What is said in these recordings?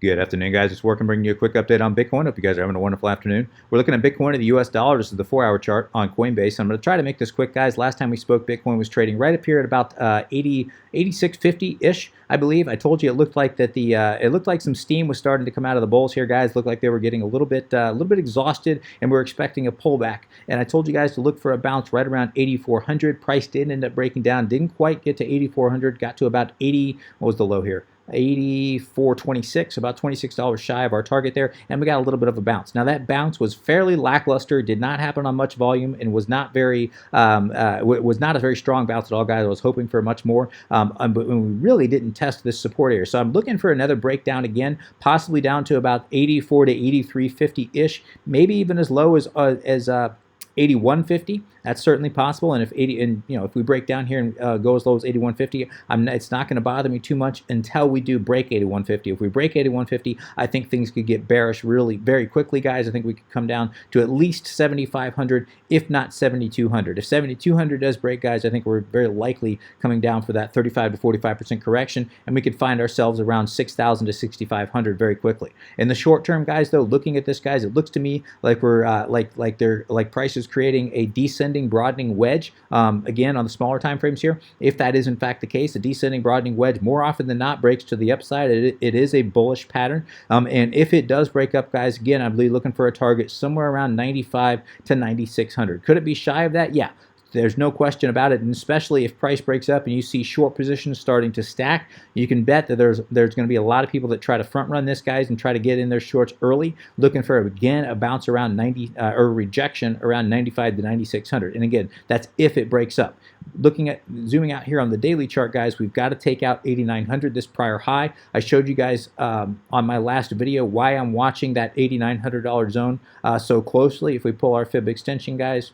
Good afternoon, guys. It's working, bringing you a quick update on Bitcoin. Hope you guys are having a wonderful afternoon. We're looking at Bitcoin to the US dollar. This is the 4-hour chart on Coinbase. I'm going to try to make this quick, guys. Last time we spoke, Bitcoin was trading right up here at about 86.50-ish, I believe. I told you it looked like that it looked like some steam was starting to come out of the bulls here, guys. Looked like they were getting a little bit exhausted, and we're expecting a pullback. And I told you guys to look for a bounce right around 8,400. Price did end up breaking down. Didn't quite get to 8,400. Got to about 80. What was the low here? 84.26, about $26 shy of our target there, and we got a little bit of a bounce. Now that bounce was fairly lackluster, did not happen on much volume, and was not very was not a very strong bounce at all, guys. I was hoping for much more, but we really didn't test this support area. So I'm looking for another breakdown again, possibly down to about 84 to 83.50 ish, maybe even as low as 81.50. That's certainly possible. And if if we break down here and go as low as 81.50, it's not going to bother me too much until we do break 81.50. If we break 81.50, I think things could get bearish really very quickly, guys. I think we could come down to at least 7,500, if not 7,200. If 7,200 does break, guys, I think we're very likely coming down for that 35 to 45% correction, and we could find ourselves around 6,000 to 6,500 very quickly. In the short term, guys, though, looking at this, guys, it looks to me like we're like price is creating a descending broadening wedge again on the smaller time frames here. If that is in fact the case, a descending broadening wedge more often than not breaks to the upside. It is a bullish pattern, and if it does break up, guys, again, I'm really looking for a target somewhere around 95 to 9,600. Could it be shy of that? Yeah. There's no question about it, and especially if price breaks up and you see short positions starting to stack, you can bet that there's going to be a lot of people that try to front run this, guys, and try to get in their shorts early, looking for again a bounce around 90 or rejection around 95 to 9,600. And again, that's if it breaks up. Looking at zooming out here on the daily chart, guys, we've got to take out 8,900, this prior high. I showed you guys on my last video why I'm watching that $8,900 zone so closely. If we pull our fib extension, guys,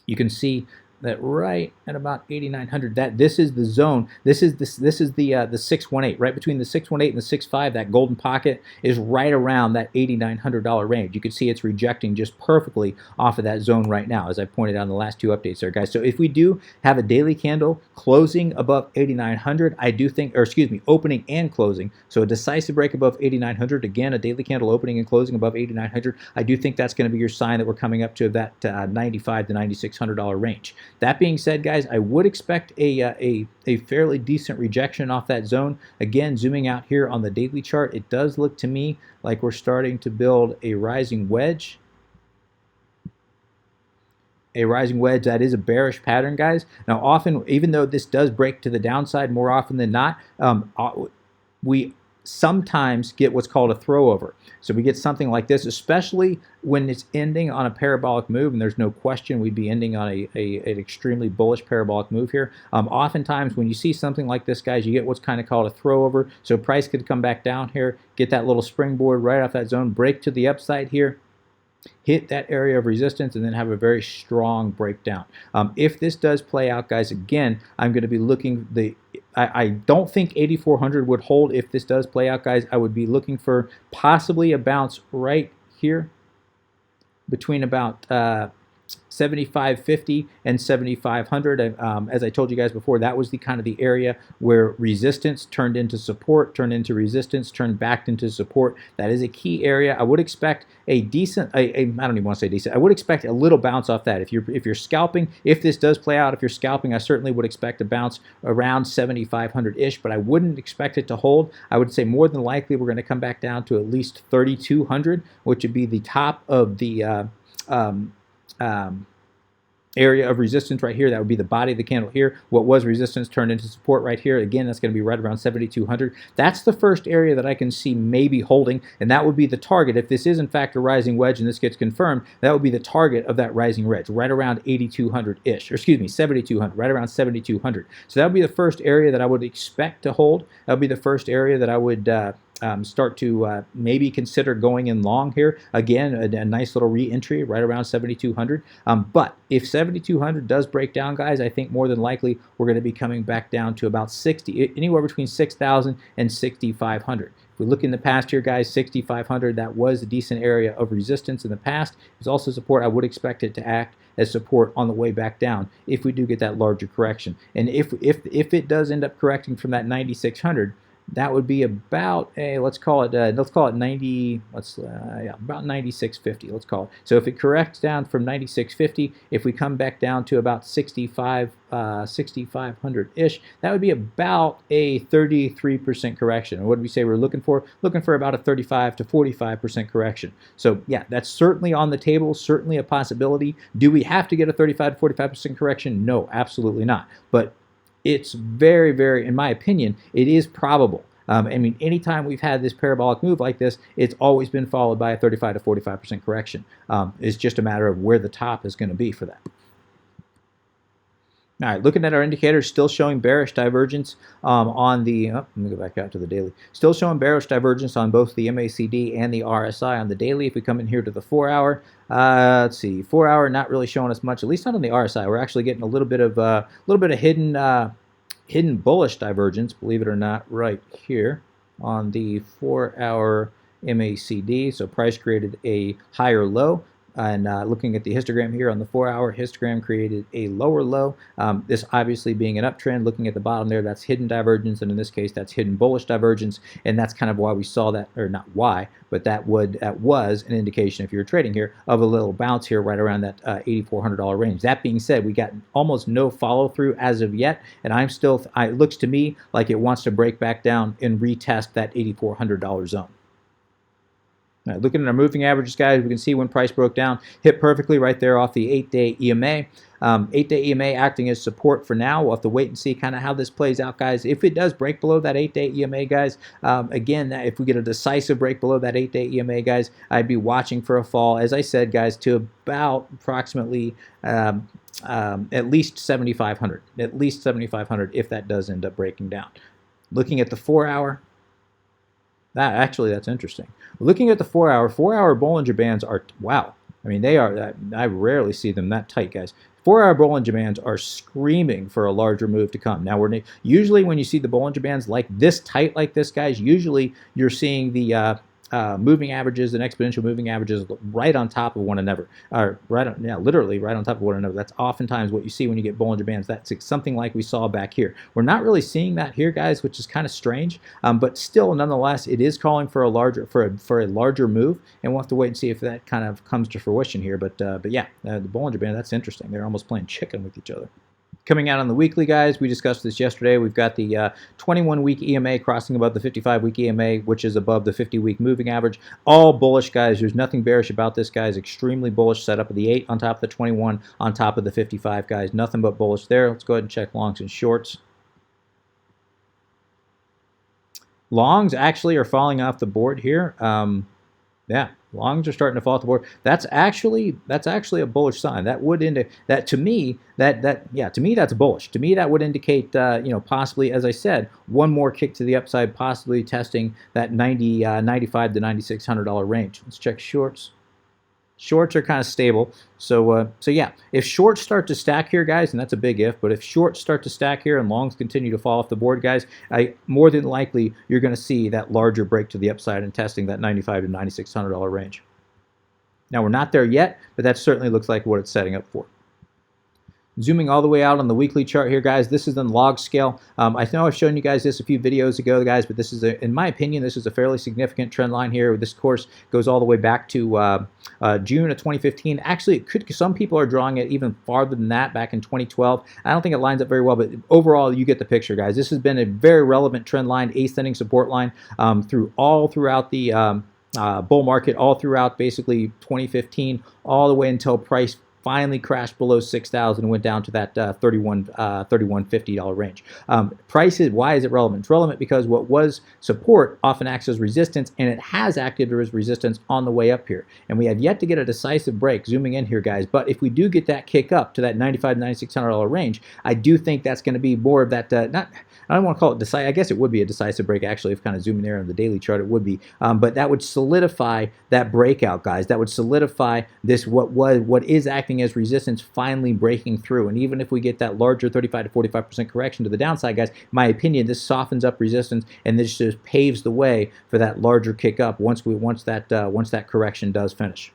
you can see that right at about 8,900, that this is the zone. This is the 618, right between the 618 and the 65. That golden pocket is right around that $8,900 range. You can see it's rejecting just perfectly off of that zone right now, as I pointed out in the last two updates there, guys. So if we do have a daily candle closing above 8,900, I do think, or excuse me, opening and closing, so a decisive break above 8,900, again, a daily candle opening and closing above 8,900, I do think that's going to be your sign that we're coming up to that $95 to $9,600 range. That being said, guys, I would expect a fairly decent rejection off that zone. Again, zooming out here on the daily chart, it does look to me like we're starting to build a rising wedge. A rising wedge that is a bearish pattern, guys. Now, often, even though this does break to the downside more often than not, we sometimes get what's called a throwover. So we get something like this, especially when it's ending on a parabolic move, and there's no question we'd be ending on an extremely bullish parabolic move here. Oftentimes when you see something like this, guys, you get what's kind of called a throwover. So price could come back down here, get that little springboard right off that zone, break to the upside here, hit that area of resistance, and then have a very strong breakdown. If this does play out, guys, again, I'm going to be looking I don't think 8,400 would hold if this does play out, guys. I would be looking for possibly a bounce right here between about 7,550 and 7,500. As I told you guys before, that was the kind of the area where resistance turned into support, turned into resistance, turned back into support. That is a key area. I would expect a decent, I don't even want to say decent, I would expect a little bounce off that. If you're scalping, if this does play out, if you're scalping, I certainly would expect a bounce around 7,500-ish, but I wouldn't expect it to hold. I would say more than likely we're going to come back down to at least 3,200, which would be the top of the area of resistance right here. That would be the body of the candle here. What was resistance turned into support right here. Again, that's going to be right around 7,200. That's the first area that I can see maybe holding, and that would be the target. If this is in fact a rising wedge and this gets confirmed, that would be the target of that rising wedge, right around 8,200-ish, or excuse me, 7,200, right around 7,200. So that would be the first area that I would expect to hold. That would be the first area that I would start to maybe consider going in long here. Again, a nice little re-entry right around 7,200. But if 7,200 does break down, guys, I think more than likely we're going to be coming back down to about anywhere between 6,000 and 6,500. If we look in the past here, guys, 6,500, that was a decent area of resistance in the past. It's also support. I would expect it to act as support on the way back down if we do get that larger correction. And if it does end up correcting from that 9,600, that would be about a, let's call it 90, yeah, about 96.50, let's call it. So if it corrects down from 96.50, if we come back down to about 6,500-ish, that would be about a 33% correction. And what did we say we're looking for? Looking for about a 35 to 45% correction. So yeah, that's certainly on the table, certainly a possibility. Do we have to get a 35 to 45% correction? No, absolutely not. But it's very, very, in my opinion, it is probable. I mean, anytime we've had this parabolic move like this, it's always been followed by a 35 to 45% correction. It's just a matter of where the top is going to be for that. All right, looking at our indicators, still showing bearish divergence on the, let me go back out to the daily. Still showing bearish divergence on both the MACD and the RSI on the daily. If we come in here to the 4 hour, let's see, 4 hour not really showing us much, at least not on the RSI. We're actually getting a little bit of hidden bullish divergence, believe it or not, right here on the 4 hour MACD. So price created a higher low. And looking at the histogram here on the 4 hour, histogram created a lower low. This obviously being an uptrend, looking at the bottom there, that's hidden divergence, and in this case, that's hidden bullish divergence, and that's kind of why we saw that, or not why, but that was an indication, if you were trading here, of a little bounce here right around that $8,400 range. That being said, we got almost no follow through as of yet, and it looks to me like it wants to break back down and retest that $8,400 zone. Now, looking at our moving averages, guys, we can see when price broke down, hit perfectly right there off the 8-day EMA. 8-day EMA acting as support for now. We'll have to wait and see kind of how this plays out, guys. If it does break below that 8-day EMA, guys, again, if we get a decisive break below that 8-day EMA, guys, I'd be watching for a fall, as I said, guys, to about approximately at least 7,500. At least 7,500 if that does end up breaking down. Looking at the 4 hour, that's interesting. Looking at the 4 hour Bollinger Bands are, wow. I mean, they are, I rarely see them that tight, guys. 4 hour Bollinger Bands are screaming for a larger move to come. Now, usually when you see the Bollinger Bands like this tight like this, guys, usually you're seeing the moving averages and exponential moving averages right on top of one another, or literally right on top of one another. That's oftentimes what you see when you get Bollinger Bands. That's something like we saw back here. We're not really seeing that here, guys, which is kind of strange, but still, nonetheless, it is calling for a larger move, and we'll have to wait and see if that kind of comes to fruition here. But yeah, the Bollinger Band, that's interesting. They're almost playing chicken with each other. Coming out on the weekly, guys, we discussed this yesterday. We've got the 21-week EMA crossing above the 55-week EMA, which is above the 50-week moving average. All bullish, guys. There's nothing bearish about this, guys. Extremely bullish setup of the 8 on top of the 21 on top of the 55, guys. Nothing but bullish there. Let's go ahead and check longs and shorts. Longs actually are falling off the board here. Yeah, longs are starting to fall off the board. That's actually a bullish sign. That would indicate that to me to me that's bullish. To me that would indicate possibly, as I said, one more kick to the upside, possibly testing that $95 to $9,600 range. Let's check shorts. Shorts are kind of stable. So yeah, if shorts start to stack here, guys, and that's a big if, but if shorts start to stack here and longs continue to fall off the board, guys, more than likely you're going to see that larger break to the upside and testing that $95 to $9,600 range. Now, we're not there yet, but that certainly looks like what it's setting up for. Zooming all the way out on the weekly chart here, guys, this is the log scale. I know I've shown you guys this a few videos ago, guys, but this is, in my opinion, this is a fairly significant trend line here. This course goes all the way back to June of 2015. Actually, some people are drawing it even farther than that, back in 2012. I don't think it lines up very well, but overall, you get the picture, guys. This has been a very relevant trend line, ascending support line throughout the bull market, all throughout basically 2015, all the way until price finally crashed below 6,000 and went down to that $31.50 range. Why is it relevant? It's relevant because what was support often acts as resistance, and it has acted as resistance on the way up here. And we have yet to get a decisive break, zooming in here, guys. But if we do get that kick up to that $95 to $9,600 range, I do think that's going to be more of that, I don't want to call it decisive. I guess it would be a decisive break, actually, if kind of zooming there on the daily chart, it would be. But that would solidify that breakout, guys. That would solidify this, what is acting as resistance, finally breaking through. And even if we get that larger 35 to 45% correction to the downside, guys, in my opinion, this softens up resistance, and this just paves the way for that larger kick up once that correction does finish.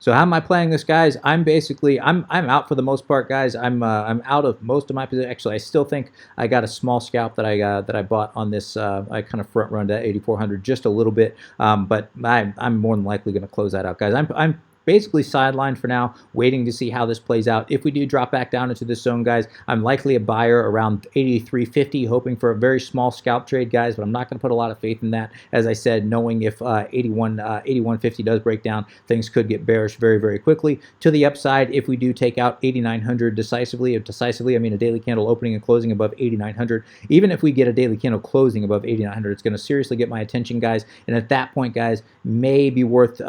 So how am I playing this, guys? I'm basically I'm out for the most part, guys. I'm out of most of my position. Actually, I still think I got a small scalp that I bought on this. I kind of front run to 8,400 just a little bit, but I'm more than likely going to close that out, guys. I'm basically sidelined for now, waiting to see how this plays out. If we do drop back down into this zone, guys, I'm likely a buyer around 83.50, hoping for a very small scalp trade, guys, but I'm not going to put a lot of faith in that. As I said, knowing if 81.50 does break down, things could get bearish very, very quickly. To the upside, if we do take out 8,900 decisively, I mean a daily candle opening and closing above 8,900, even if we get a daily candle closing above 8,900, it's going to seriously get my attention, guys, and at that point, guys, maybe worth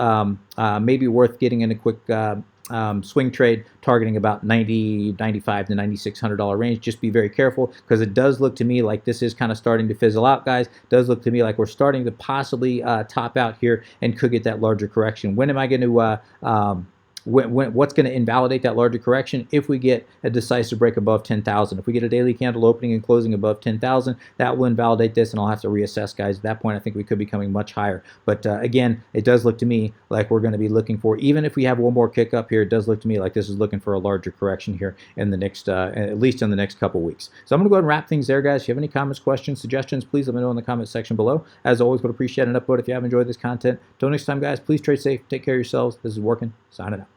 getting in a quick swing trade targeting about $95 to $9,600 range. Just be very careful, because it does look to me like this is kind of starting to fizzle out, guys. It does look to me like we're starting to possibly top out here and could get that larger correction. When am I going to what's going to invalidate that larger correction? If we get a decisive break above 10,000. If we get a daily candle opening and closing above 10,000, that will invalidate this, and I'll have to reassess, guys. At that point, I think we could be coming much higher. But again, it does look to me like we're going to be looking for, even if we have one more kick up here, it does look to me like this is looking for a larger correction here in the next, at least in the next couple weeks. So I'm going to go ahead and wrap things there, guys. If you have any comments, questions, suggestions, please let me know in the comment section below. As always, would appreciate an upvote if you have enjoyed this content. Until next time, guys, please trade safe, take care of yourselves. This is Working, signing out.